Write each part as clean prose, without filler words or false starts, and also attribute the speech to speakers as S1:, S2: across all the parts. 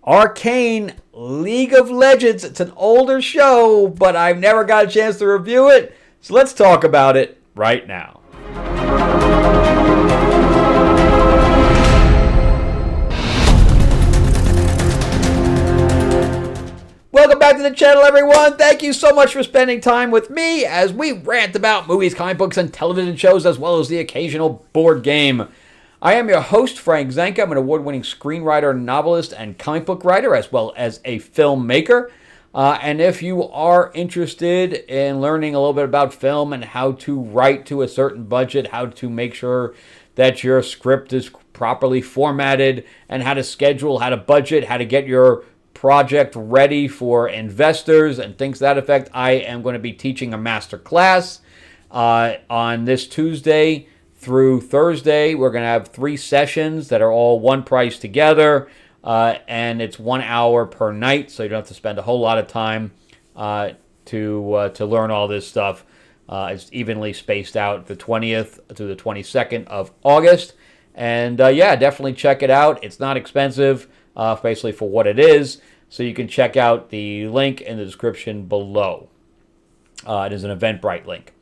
S1: Arcane League of Legends. It's an older show, but I've never got a chance to review it. So let's talk about it right now. Welcome back to the channel, everyone. Thank you so much for spending time with me as we rant about movies, comic books, and television shows, as well as the occasional board game. I am your host, Frank Zenka. I'm an award-winning screenwriter, novelist, and comic book writer, as well as a filmmaker. And if you are interested in learning a little bit about film and how to write to a certain budget, how to make sure that your script is properly formatted, and how to schedule, how to budget, how to get your project ready for investors and things to that effect, I am going to be teaching a masterclass on this Tuesday through Thursday. We're going to have 3 sessions that are all one price together, and it's 1 hour per night, so you don't have to spend a whole lot of time to learn all this stuff. It's evenly spaced out the 20th to the 22nd of August, and yeah, definitely check it out. It's not expensive, basically for what it is, so you can check out the link in the description below. It is an Eventbrite link.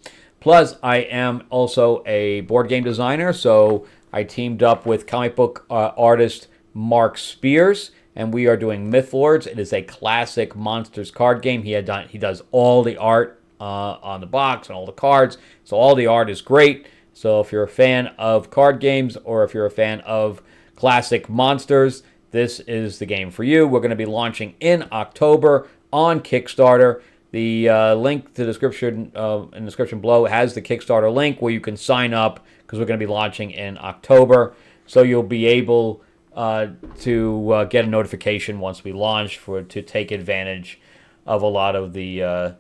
S1: Plus, I am also a board game designer, so I teamed up with comic book artist Mark Spears, and we are doing Mythlords. It is a classic Monsters card game. He does all the art on the box and all the cards, so all the art is great. So if you're a fan of card games or if you're a fan of classic Monsters, this is the game for you. We're going to be launching in October on Kickstarter. The link to the description in the description below has the Kickstarter link where you can sign up, because we're going to be launching in October. So you'll be able to get a notification once we launch to take advantage of a lot of the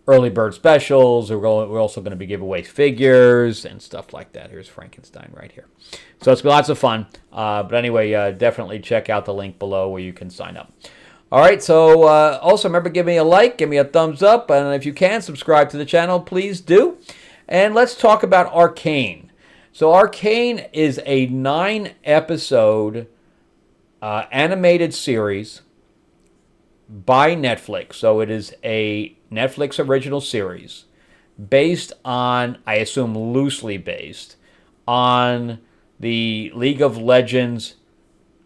S1: early bird specials. We're also going to be giving away figures and stuff like that. Here's Frankenstein right here. So it's lots of fun. But anyway, definitely check out the link below where you can sign up. All right, so also remember, give me a like, give me a thumbs up, and if you can, subscribe to the channel, please do. And let's talk about Arcane. So Arcane is a 9-episode animated series by Netflix. So it is a Netflix original series based on, I assume loosely based, on the League of Legends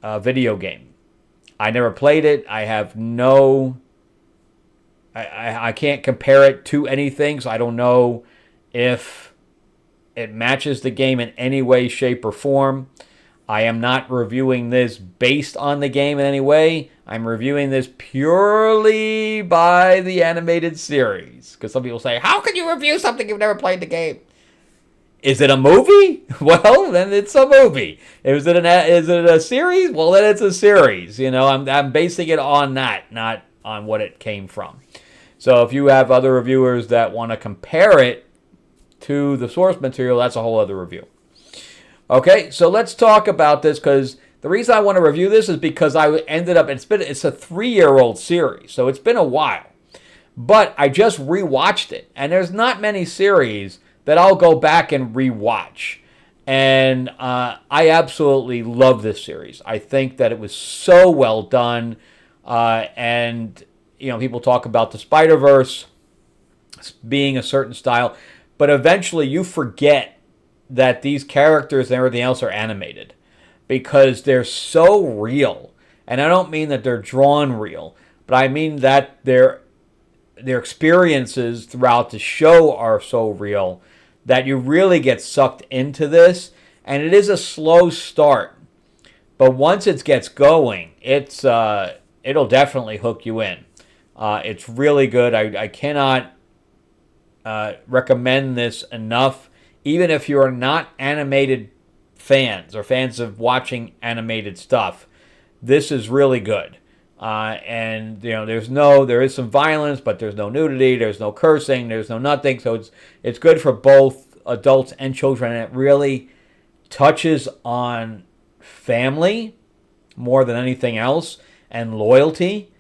S1: video game. I never played it. I have no... I can't compare it to anything, so I don't know if it matches the game in any way, shape, or form. I am not reviewing this based on the game in any way. I'm reviewing this purely by the animated series. Because some people say, how can you review something you've never played the game? Is it a movie? Well, then it's a movie. Is it a series? Well, then it's a series. You know, I'm basing it on that, not on what it came from. So if you have other reviewers that want to compare it to the source material, that's a whole other review. Okay, so let's talk about this, because the reason I want to review this is because I ended up, it's a 3-year-old series, so it's been a while. But I just rewatched it, and there's not many series that I'll go back and rewatch. And I absolutely love this series. I think that it was so well done. And, you know, people talk about the Spider-Verse being a certain style, but eventually you forget that these characters and everything else are animated, because they're so real. And I don't mean that they're drawn real, but I mean that their experiences throughout the show are so real that you really get sucked into this. And it is a slow start, but once it gets going, it'll definitely hook you in. It's really good. I cannot recommend this enough. Even if you're not animated fans or fans of watching animated stuff, this is really good. And you know, there is some violence, but there's no nudity, there's no cursing, there's no nothing. So it's good for both adults and children, and it really touches on family more than anything else, and loyalty,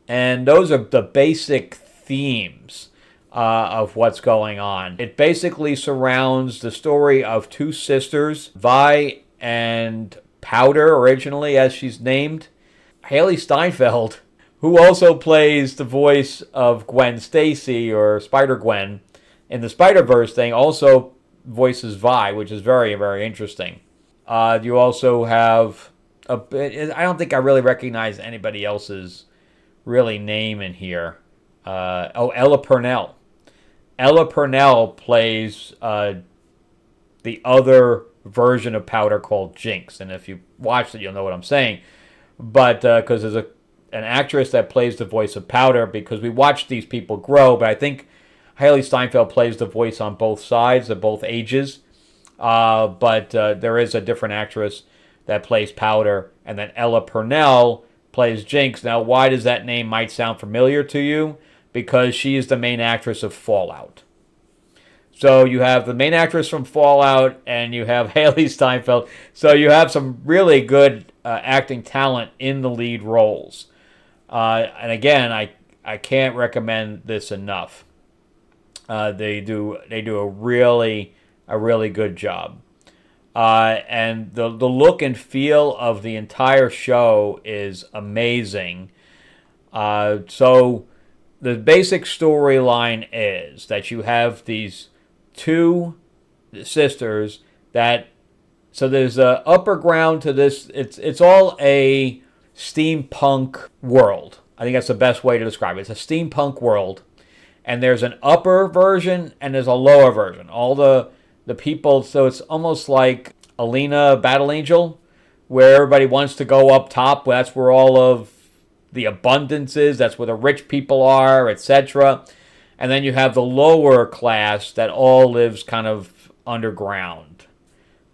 S1: and those are the basic themes of what's going on. It basically surrounds the story of 2 sisters, Vi and Powder, originally, as she's named. Haley Steinfeld, who also plays the voice of Gwen Stacy or Spider-Gwen in the Spider-Verse thing, also voices Vi, which is very, very interesting. You also have I don't think I really recognize anybody else's really name in here. Ella Purnell. Ella Purnell plays the other version of Powder called Jinx, and if you watched it, you'll know what I'm saying. But because there's an actress that plays the voice of Powder, because we watched these people grow, but I think Haley Steinfeld plays the voice on both sides, of both ages. But there is a different actress that plays Powder, and then Ella Purnell plays Jinx. Now, why does that name might sound familiar to you? Because she is the main actress of Fallout. So you have the main actress from Fallout, and you have Haley Steinfeld. So you have some really good acting talent in the lead roles. And again, I can't recommend this enough. They do a really good job. And the look and feel of the entire show is amazing. So the basic storyline is that you have these two sisters so there's a upper ground to this. It's all a steampunk world. I think that's the best way to describe it. It's a steampunk world, and there's an upper version and there's a lower version. All the people, so it's almost like Alina Battle Angel, where everybody wants to go up top. That's where all of the abundance is. That's where the rich people are, etc. And then you have the lower class that all lives kind of underground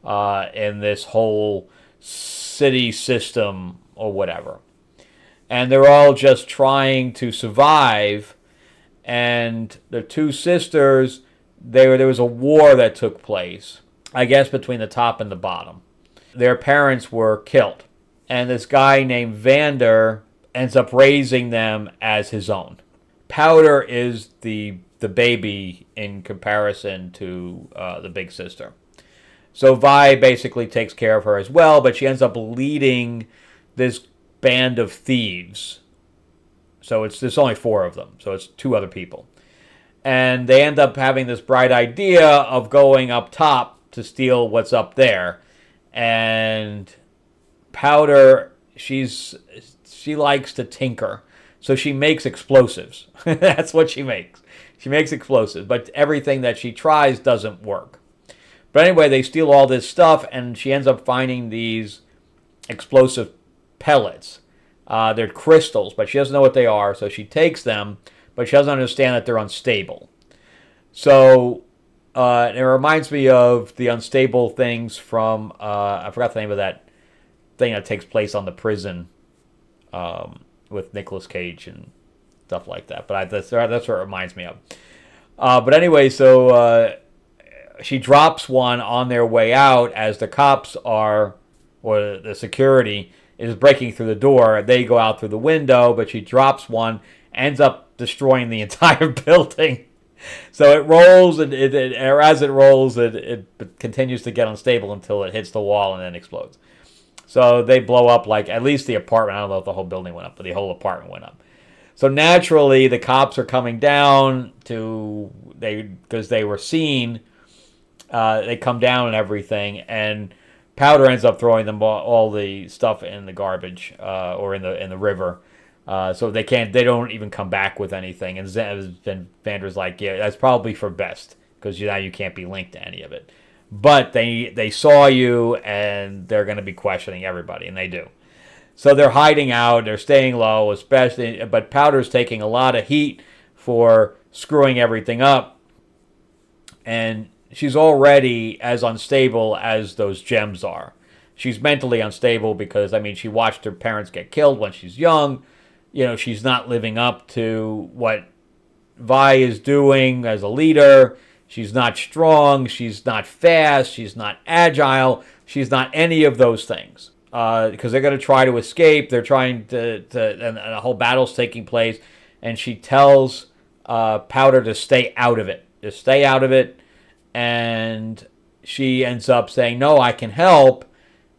S1: in this whole city system or whatever. And they're all just trying to survive. And the two sisters, there was a war that took place, I guess, between the top and the bottom. Their parents were killed. And this guy named Vander ends up raising them as his own. Powder is the baby in comparison to the big sister. So Vi basically takes care of her as well, but she ends up leading this band of thieves. So there's only 4 of them, so it's 2 other people. And they end up having this bright idea of going up top to steal what's up there. And Powder, she likes to tinker. So she makes explosives. That's what she makes. She makes explosives. But everything that she tries doesn't work. But anyway, they steal all this stuff, and she ends up finding these explosive pellets. They're crystals, but she doesn't know what they are. So she takes them, but she doesn't understand that they're unstable. So it reminds me of the unstable things from, I forgot the name of that thing that takes place on the prison with Nicolas Cage and stuff like that. But that's what it reminds me of. But anyway, so she drops one on their way out as the cops or the security is breaking through the door. They go out through the window, but she drops one, ends up destroying the entire building. So it rolls, and as it rolls, it continues to get unstable until it hits the wall and then explodes. So they blow up, like, at least the apartment. I don't know if the whole building went up, but the whole apartment went up. So naturally, the cops are coming down because they were seen. They come down and everything, and Powder ends up throwing them all the stuff in the garbage or in the river. So they don't even come back with anything. And then Vander's like, yeah, that's probably for best, because now you can't be linked to any of it. But they saw you, and they're going to be questioning everybody, and they do. So they're hiding out, they're staying low, but Powder's taking a lot of heat for screwing everything up. And she's already as unstable as those gems are. She's mentally unstable because, she watched her parents get killed when she's young. She's not living up to what Vi is doing as a leader. She's not strong. She's not fast. She's not agile. She's not any of those things. Because they're going to try to escape. They're trying and a whole battle's taking place. And she tells Powder to stay out of it. Just stay out of it. And she ends up saying, no, I can help.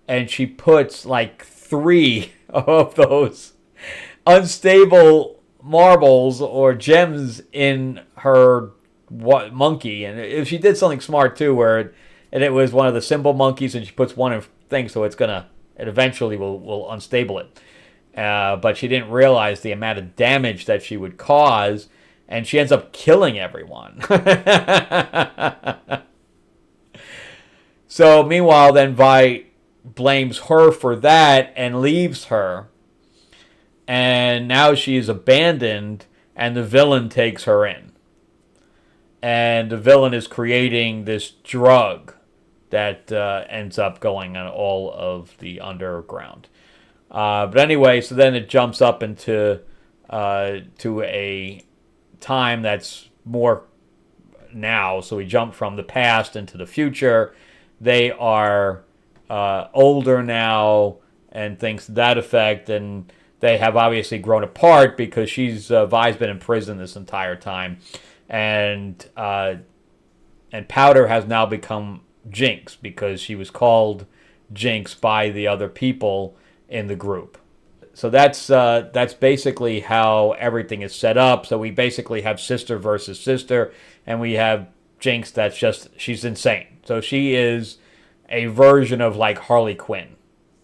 S1: And she puts like 3 of those unstable marbles or gems in her monkey. And if she did something smart too, where it was one of the symbol monkeys, and she puts one in thing, so it eventually will unstable it. But she didn't realize the amount of damage that she would cause, and she ends up killing everyone. So meanwhile, then Vi blames her for that and leaves her. And now she is abandoned, and the villain takes her in. And the villain is creating this drug that ends up going on all of the underground. But anyway, so then it jumps up into to a time that's more now. So we jump from the past into the future. They are older now and things to that effect, and they have obviously grown apart because Vi's been in prison this entire time, and Powder has now become Jinx because she was called Jinx by the other people in the group. So that's basically how everything is set up. So we basically have sister versus sister, and we have Jinx she's insane. So she is a version of like Harley Quinn,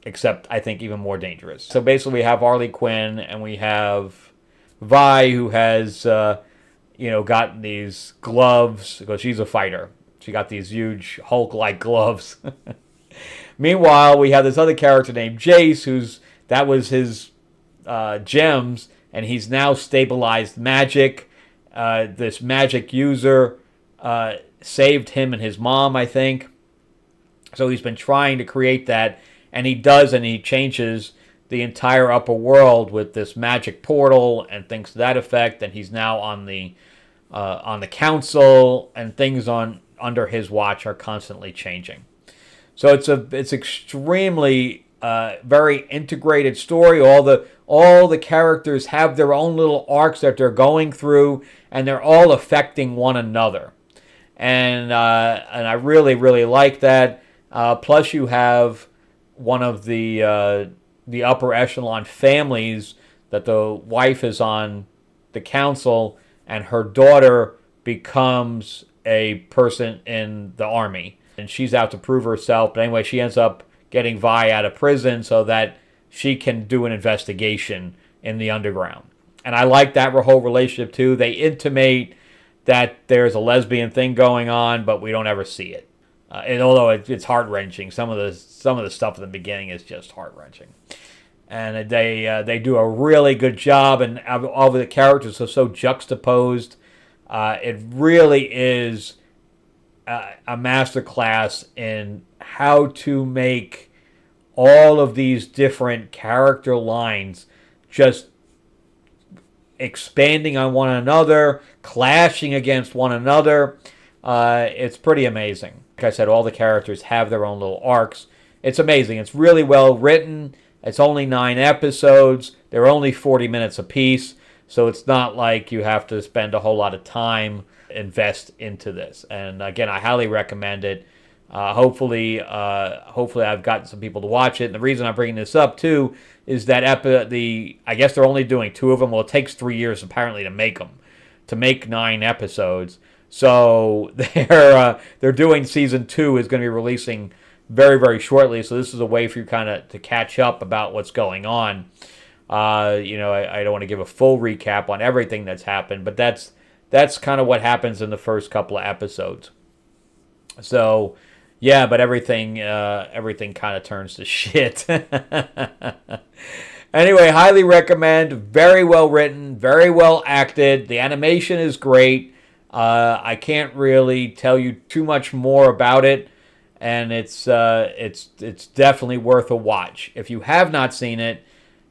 S1: except I think even more dangerous. So basically we have Harley Quinn, and we have Vi, who has gotten these gloves because she's a fighter. She got these huge Hulk-like gloves. Meanwhile, we have this other character named Jace, that was his gems, and he's now stabilized magic. This magic user saved him and his mom, I think. So he's been trying to create that, and he does, and he changes the entire upper world with this magic portal and things to that effect. And he's now on the council, and things under his watch are constantly changing. So it's extremely very integrated story. All the characters have their own little arcs that they're going through, and they're all affecting one another. And I really, really like that. Plus, you have one of the upper echelon families that the wife is on the council, and her daughter becomes a person in the army, and she's out to prove herself. But anyway, she ends up getting Vi out of prison so that she can do an investigation in the underground. And I like that whole relationship too. They intimate that there's a lesbian thing going on, but we don't ever see it. And although it's heart-wrenching, some of the stuff in the beginning is just heart-wrenching. And they do a really good job, and all of the characters are so juxtaposed. It really is a masterclass in how to make all of these different character lines just expanding on one another, clashing against one another. It's pretty amazing. Like I said, all the characters have their own little arcs. It's amazing. It's really well written. It's only 9 episodes. They're only 40 minutes apiece. So it's not like you have to spend a whole lot of time invest into this. And again, I highly recommend it. Hopefully I've gotten some people to watch it. And the reason I'm bringing this up too is that I guess they're only doing 2 of them. Well, it takes 3 years apparently to make them, to make 9 episodes. So they're doing season 2 is going to be releasing very, very shortly. So this is a way for you kind of to catch up about what's going on. I don't want to give a full recap on everything that's happened, but that's kind of what happens in the first couple of episodes. So, yeah, but everything kind of turns to shit. Anyway, highly recommend. Very well written, very well acted. The animation is great. I can't really tell you too much more about it, and it's definitely worth a watch. If you have not seen it,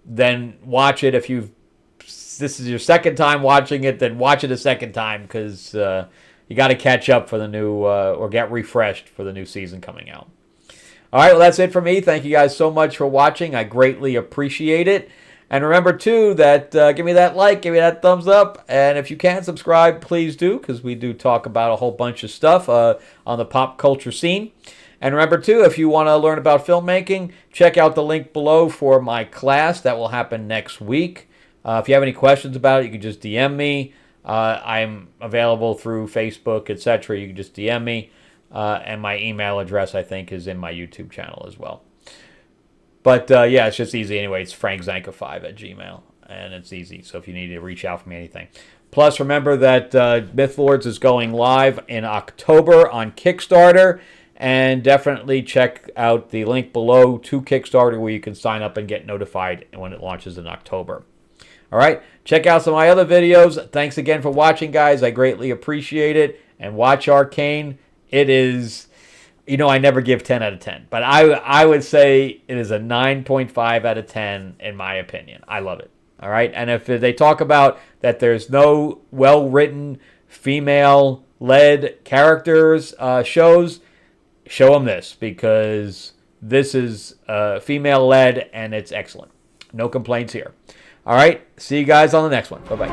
S1: then watch it. If this is your second time watching it, then watch it a second time, because you got to catch up for the new or get refreshed for the new season coming out. All right, well, that's it for me. Thank you guys so much for watching. I greatly appreciate it. And remember, too, that give me that like, give me that thumbs up. And if you can subscribe, please do, because we do talk about a whole bunch of stuff on the pop culture scene. And remember, too, if you want to learn about filmmaking, check out the link below for my class that will happen next week. If you have any questions about it, you can just DM me. I'm available through Facebook, etc. You can just DM me. And my email address, I think, is in my YouTube channel as well. But, yeah, it's just easy anyway. It's frankzanka5@gmail. And it's easy. So if you need to reach out for me, anything. Plus, remember that Mythlords is going live in October on Kickstarter. And definitely check out the link below to Kickstarter where you can sign up and get notified when it launches in October. All right, check out some of my other videos. Thanks again for watching, guys. I greatly appreciate it. And watch Arcane. It is, I never give 10 out of 10. But I would say it is a 9.5 out of 10 in my opinion. I love it. All right, and if they talk about that there's no well-written, female-led characters shows, show them this, because this is female-led and it's excellent. No complaints here. All right, see you guys on the next one. Bye-bye.